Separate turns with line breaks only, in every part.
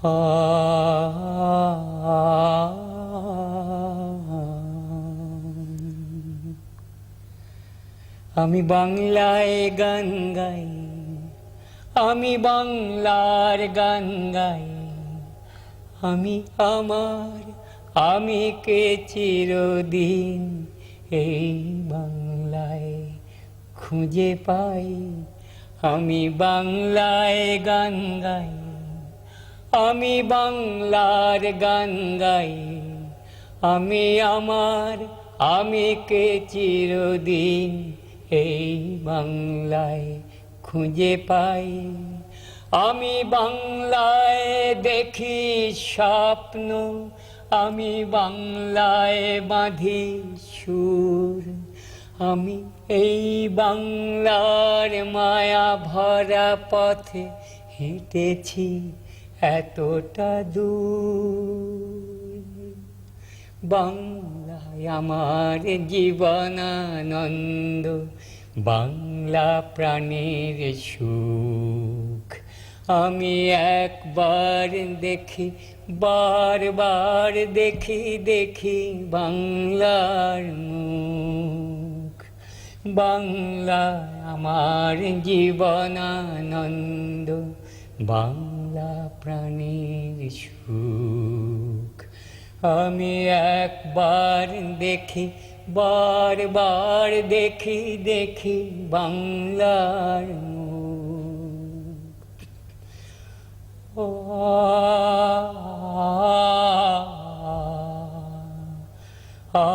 আ আমি বাংলায় গান গাই, আমি বাংলার গান গাই, আমি আমার আমি কে চিরদিন এই বাংলায় খুঁজে পাই। আমি বাংলায় গান গাই, আমি বাংলার গান গাই, আমি আমার আমি কে চিরদিন এই বাংলায় খুঁজে পাই। আমি বাংলায় দেখি স্বপ্ন, আমি বাংলায় বাঁধি সুর, আমি এই বাংলার মায়া ভরা পথে হেঁটেছি এতটা দূর। বাংলায় আমার জীবনানন্দ, বাংলা প্রাণের সুখ। আমি একবার দেখি, বারবার দেখি দেখি বাংলার মুখ। বাংলা আমার জীবনানন্দ, বাংলা প্রাণের সুখ। আমি একবার দেখি, বারবার দেখি দেখি বাংলার মুখ। ও আ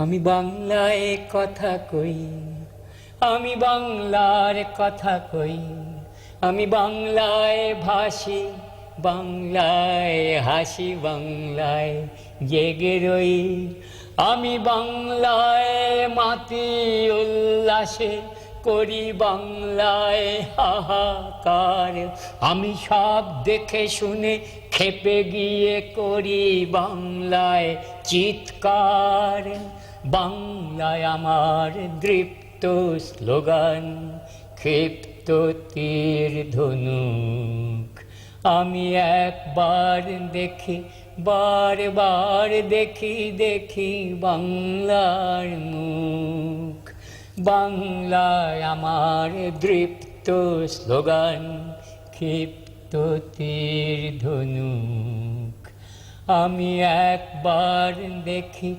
আমি বাংলায় কথা কই, আমি বাংলার কথা কই, আমি বাংলায় ভাসি, বাংলায় হাসি, বাংলায় জেগে রই। আমি বাংলায় মাতি উল্লাসে করি, বাংলায় হাহাকার। আমি সব দেখে শুনে খেপে গিয়ে করি বাংলায় চিৎকার। বাংলায় আমার দৃপ্ত স্লোগান, ক্ষিপ্ত তীর ধনুক। আমি একবার দেখি, বারবার দেখি দেখি বাংলার মুখ। বাংলায় আমার দৃপ্ত স্লোগান, ক্ষিপ্ত তীর ধনুক। আমি একবার দেখি,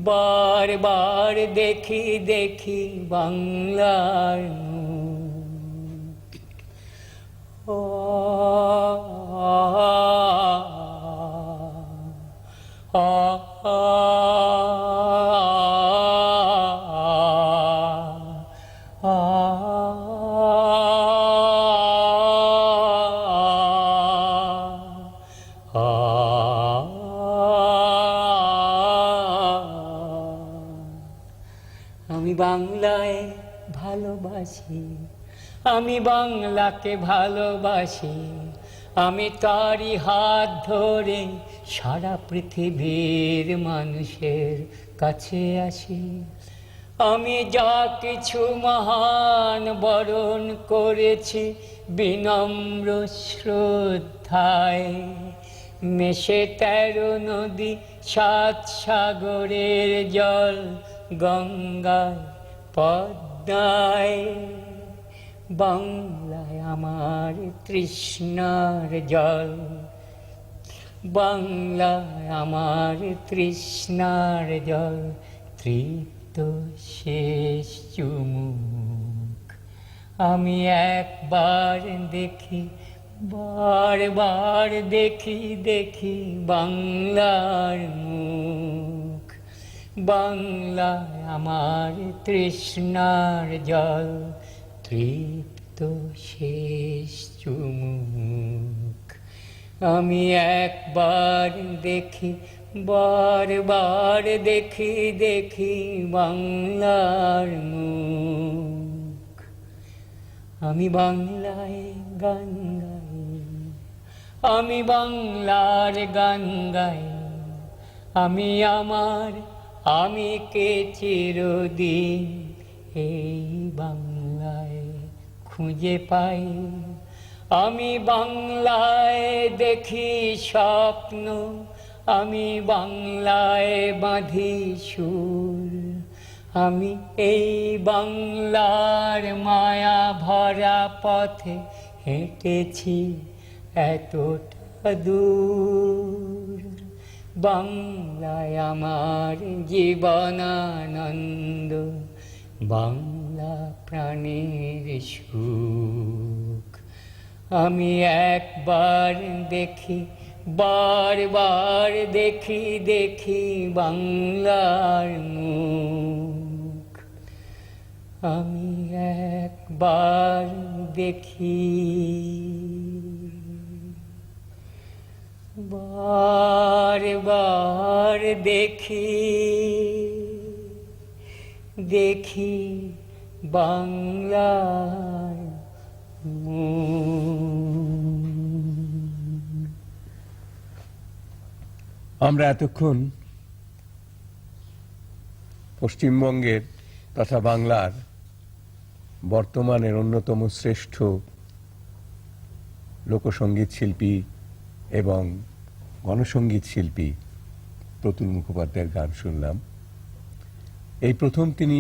বারবার দেখি দেখি বাংলার মুখ। ও আমি বাংলায় ভালোবাসি, আমি বাংলাকে ভালোবাসি, আমি তারই হাত ধরে সারা পৃথিবীর মানুষের কাছে আসি। আমি যা কিছু মহান বরণ করেছি বিনম্র শ্রদ্ধায়, মেশে 13 নদী 7 সাগরের জল, গঙ্গায় পদ্মায়। বাংলায় আমার তৃষ্ণার জল, বাংলায় আমার তৃষ্ণার জল, তৃপ্ত শেষ চুমুক। আমি একবার দেখি, বারবার দেখি দেখি বাংলার মুখ। বাংলায় আমার তৃষ্ণার জল, তৃপ্ত শেষ চুমুক। আমি একবার দেখি, বারবার দেখি দেখি বাংলার মুখ। আমি বাংলায় গান গাই, আমি বাংলার গান গাই, আমি আমার আমি কে চিরদিন এই বাংলায় খুঁজে পাই। আমি বাংলায় দেখি স্বপ্ন, আমি বাংলায় বাঁধি সুর, আমি এই বাংলার মায়া ভরা পথে হেঁটেছি এতটা দূর। বাংলায় আমার জীবনানন্দ, বাংলা প্রাণের সুখ। আমি একবার দেখি, বারবার দেখি, দেখি বাংলার মুখ। আমি একবার দেখি, বারবার দেখি, দেখি বাংলার
আমরা এতক্ষণ পশ্চিমবঙ্গের তথা বাংলার বর্তমানের অন্যতম শ্রেষ্ঠ লোকসঙ্গীত শিল্পী এবং গণসঙ্গীত শিল্পী প্রতুল মুখোপাধ্যায়ের গান শুনলাম। এই প্রথম তিনি